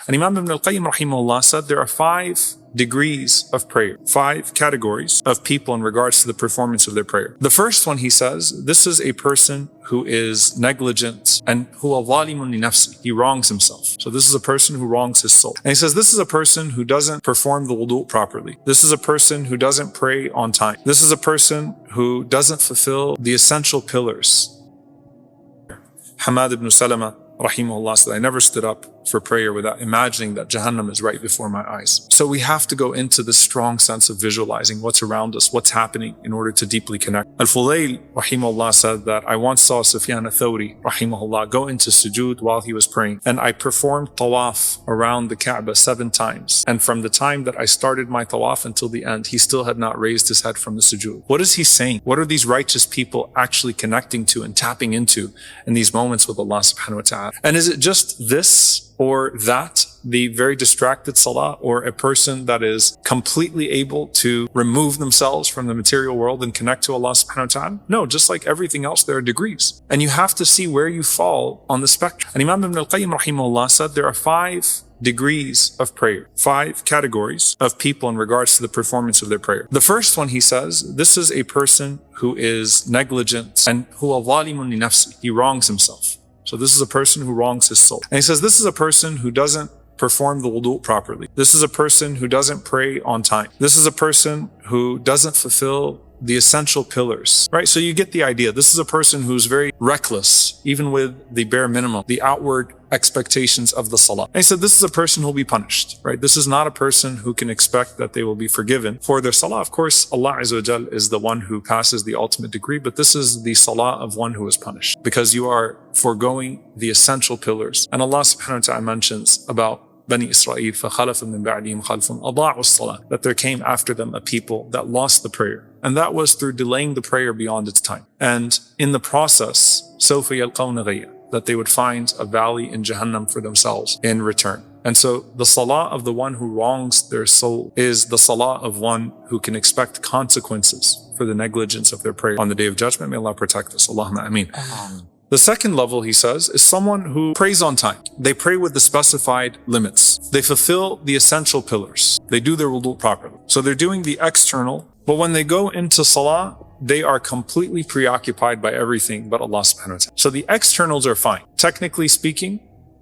And Imam Ibn al-Qayyim rahimahullah said there are 5 degrees of prayer, 5 categories of people in regards to the performance of their prayer. The first one, he says, this is a person who is negligent and huwa zalimun li nafsi. He wrongs himself. So this is a person who wrongs his soul. And he says this is a person who doesn't perform the wudu properly. This is a person who doesn't pray on time. This is a person who doesn't fulfill the essential pillars. Hamad ibn Salama rahimahullah said, I never stood up for prayer without imagining that Jahannam is right before my eyes. So we have to go into this strong sense of visualizing what's around us, what's happening in order to deeply connect. Al-Fulayl rahimahullah said that I once saw Sufyan al-Thawri rahimahullah go into sujood while he was praying, and I performed tawaf around the Kaaba 7 times. And from the time that I started my tawaf until the end, he still had not raised his head from the sujood. What is he saying? What are these righteous people actually connecting to and tapping into in these moments with Allah subhanahu wa ta'ala? And is it just this or that, the very distracted salah, or a person that is completely able to remove themselves from the material world and connect to Allah subhanahu wa ta'ala? No, just like everything else, there are degrees. And you have to see where you fall on the spectrum. And Imam Ibn al-Qayyim rahimahullah said there are 5 degrees of prayer, 5 categories of people in regards to the performance of their prayer. The first one, he says, this is a person who is negligent and huwa zalimun li nafsi. He wrongs himself. So this is a person who wrongs his soul. And he says this is a person who doesn't perform the wudu properly. This is a person who doesn't pray on time. This is a person who doesn't fulfill the essential pillars, right? So you get the idea. This is a person who's very reckless, even with the bare minimum, the outward expectations of the salah. And he said this is a person who will be punished, right? This is not a person who can expect that they will be forgiven for their salah. Of course, Allah Azza wa Jal is the one who passes the ultimate degree, but this is the salah of one who is punished because you are foregoing the essential pillars. And Allah subhanahu wa ta'ala mentions about Bani Israel, فَخَلَفَ مِن بَعْدِهِمْ خَلْفٌ أَضَاعُوا الصَّلَاةَ, that there came after them a people that lost the prayer. And that was through delaying the prayer beyond its time. And in the process, سَوْفَ يَلْقَوْنَ غَيًّا, that they would find a valley in Jahannam for themselves in return. And so the salah of the one who wrongs their soul is the salah of one who can expect consequences for the negligence of their prayer on the Day of Judgment. May Allah protect us. Allahumma ameen. The second level, he says, is someone who prays on time. They pray with the specified limits. They fulfill the essential pillars. They do their wudu properly. So they're doing the external, but when they go into salah, they are completely preoccupied by everything but Allah subhanahu wa ta'ala. So the externals are fine. Technically speaking,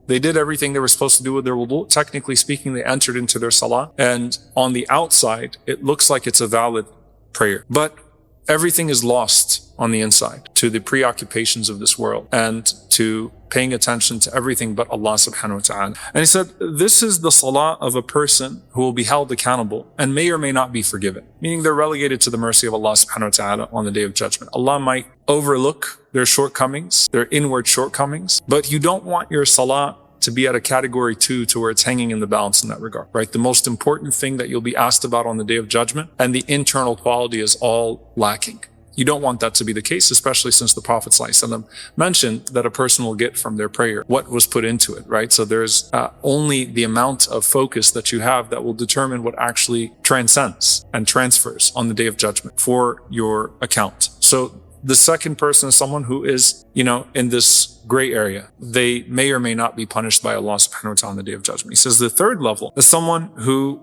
they did everything they were supposed to do with their wudu. Technically speaking, they entered into their salah. And on the outside, it looks like it's a valid prayer. But everything is lost on the inside to the preoccupations of this world and to paying attention to everything but Allah subhanahu wa ta'ala. And he said, this is the salah of a person who will be held accountable and may or may not be forgiven. Meaning they're relegated to the mercy of Allah subhanahu wa ta'ala on the Day of Judgment. Allah might overlook their shortcomings, their inward shortcomings, but you don't want your salah to be at a category 2 to where it's hanging in the balance in that regard, right? The most important thing that you'll be asked about on the Day of Judgment, and the internal quality is all lacking. You don't want that to be the case, especially since the Prophet ﷺ mentioned that a person will get from their prayer what was put into it, right? So there's only the amount of focus that you have that will determine what actually transcends and transfers on the Day of Judgment for your account. So the second person is someone who is, in this gray area. They may or may not be punished by Allah subhanahu wa ta'ala on the Day of Judgment. He says the third level is someone who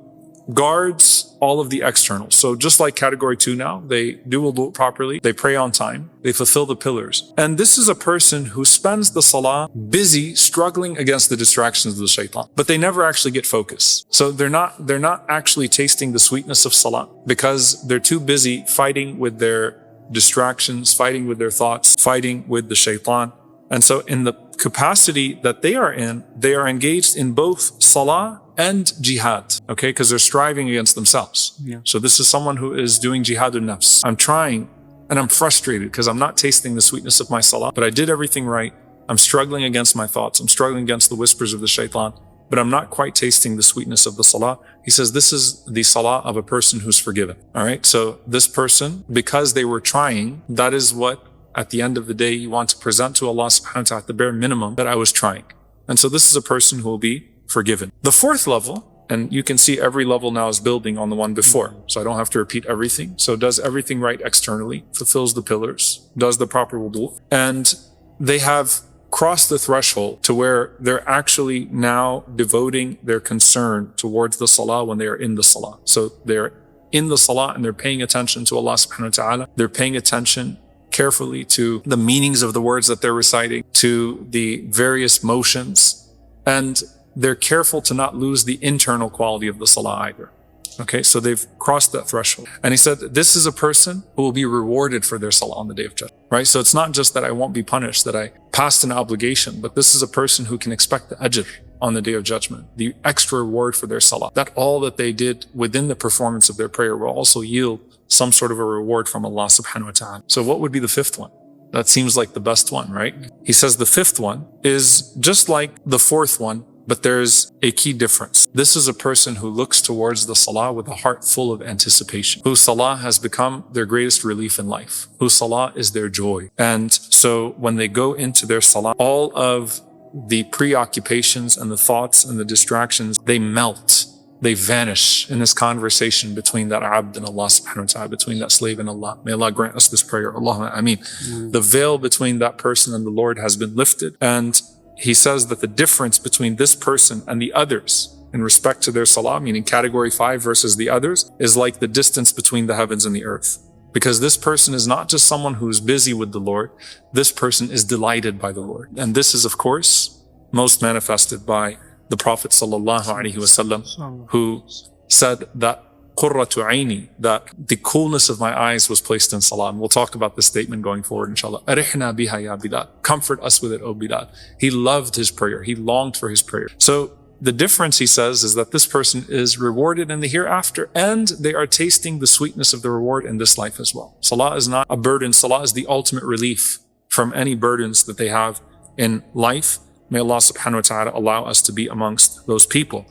guards all of the externals. So just like category 2 now, they do wudu properly, they pray on time, they fulfill the pillars. And this is a person who spends the salah busy struggling against the distractions of the shaitan, but they never actually get focused. So they're not actually tasting the sweetness of salah because they're too busy fighting with their distractions, fighting with their thoughts, fighting with the shaitan. And so in the capacity that they are in, they are engaged in both salah and jihad, okay? Because they're striving against themselves. Yeah. So this is someone who is doing jihadun nafs. I'm trying and I'm frustrated because I'm not tasting the sweetness of my salah, but I did everything right. I'm struggling against my thoughts. I'm struggling against the whispers of the shaitan, but I'm not quite tasting the sweetness of the salah. He says this is the salah of a person who's forgiven, all right? So this person, because they were trying, that is what at the end of the day you want to present to Allah subhanahu wa ta'ala at the bare minimum, that I was trying. And so this is a person who will be forgiven. The fourth level, and you can see every level now is building on the one before, so I don't have to repeat everything. So does everything right externally, fulfills the pillars, does the proper wudu, and they have cross the threshold to where they're actually now devoting their concern towards the salah when they are in the salah. So they're in the salah and they're paying attention to Allah subhanahu wa ta'ala. They're paying attention carefully to the meanings of the words that they're reciting, to the various motions, and they're careful to not lose the internal quality of the salah either. Okay, so they've crossed that threshold. And he said, this is a person who will be rewarded for their salah on the day of judgment, right? So it's not just that I won't be punished, that I passed an obligation, but this is a person who can expect the ajr on the day of judgment, the extra reward for their salah, that all that they did within the performance of their prayer will also yield some sort of a reward from Allah subhanahu wa ta'ala. So what would be the fifth one? That seems like the best one, right? He says the fifth one is just like the fourth one, but there's a key difference. This is a person who looks towards the salah with a heart full of anticipation, whose salah has become their greatest relief in life, whose salah is their joy. And so when they go into their salah, all of the preoccupations and the thoughts and the distractions, they melt, they vanish in this conversation between that abd and Allah subhanahu wa ta'ala, between that slave and Allah. May Allah grant us this prayer. Allahumma ameen. The veil between that person and the Lord has been lifted, and he says that the difference between this person and the others in respect to their salah, meaning category 5 versus the others, is like the distance between the heavens and the earth. Because this person is not just someone who's busy with the Lord, this person is delighted by the Lord. And this is, of course, most manifested by the Prophet ﷺ, who said that qurratu aini, that the coolness of my eyes was placed in salah. And we'll talk about this statement going forward, inshallah. Arihna biha ya Bilal. Comfort us with it, O Bilal. He loved his prayer. He longed for his prayer. So the difference, he says, is that this person is rewarded in the hereafter, and they are tasting the sweetness of the reward in this life as well. Salah is not a burden. Salah is the ultimate relief from any burdens that they have in life. May Allah subhanahu wa ta'ala allow us to be amongst those people.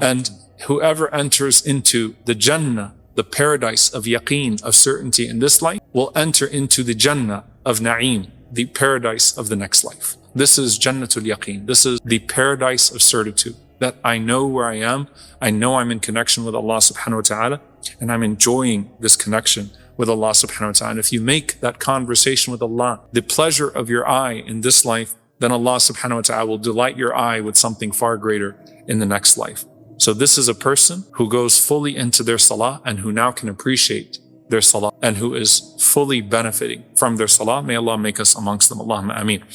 And whoever enters into the Jannah, the paradise of yaqeen, of certainty in this life, will enter into the Jannah of na'im, the paradise of the next life. This is Jannatul Yaqeen. This is the paradise of certitude, that I know where I am. I know I'm in connection with Allah subhanahu wa ta'ala, and I'm enjoying this connection with Allah subhanahu wa ta'ala. And if you make that conversation with Allah the pleasure of your eye in this life, then Allah subhanahu wa ta'ala will delight your eye with something far greater in the next life. So this is a person who goes fully into their salah and who now can appreciate their salah and who is fully benefiting from their salah. May Allah make us amongst them. Allahumma ameen.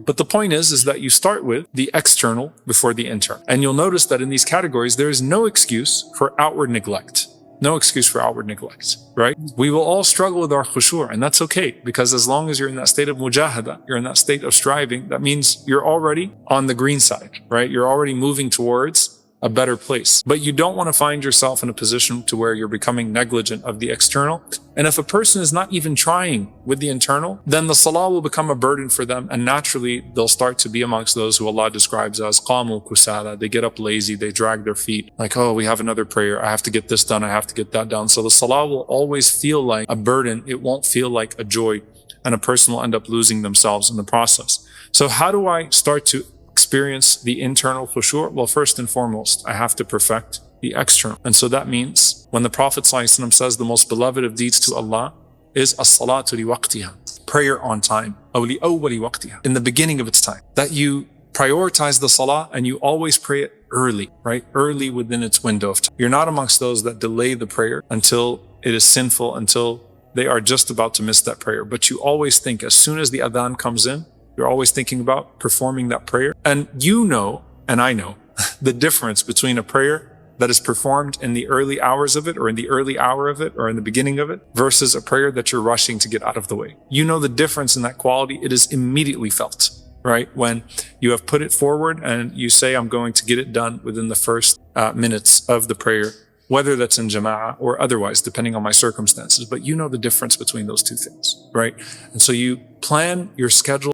But the point is that you start with the external before the internal. And you'll notice that in these categories, there is no excuse for outward neglect. No excuse for outward neglect, right? We will all struggle with our khushu', and that's okay, because as long as you're in that state of mujahada, you're in that state of striving, that means you're already on the green side, right? You're already moving towards a better place. But you don't want to find yourself in a position to where you're becoming negligent of the external. And if a person is not even trying with the internal, then the salah will become a burden for them, and naturally they'll start to be amongst those who Allah describes as qamu kusala. They get up lazy, they drag their feet, like, oh, we have another prayer, I have to get this done, I have to get that done. So the salah will always feel like a burden. It won't feel like a joy, and a person will end up losing themselves in the process. So how do I start to experience the internal khushu'? Well, first and foremost, I have to perfect the external. And so that means when the Prophet ﷺ says the most beloved of deeds to Allah is as-salatu li waqtiha, prayer on time, aw li awwali waqtiha, in the beginning of its time, that you prioritize the salah and you always pray it early, right? Early within its window of time. You're not amongst those that delay the prayer until it is sinful, until they are just about to miss that prayer. But you always think, as soon as the adhan comes in, you're always thinking about performing that prayer. And you know, and I know, the difference between a prayer that is performed in the early hours of it, or in the early hour of it, or in the beginning of it, versus a prayer that you're rushing to get out of the way. You know the difference in that quality. It is immediately felt, right? When you have put it forward and you say, I'm going to get it done within the first minutes of the prayer, whether that's in jama'ah or otherwise, depending on my circumstances. But you know the difference between those two things, right? And so you plan your schedule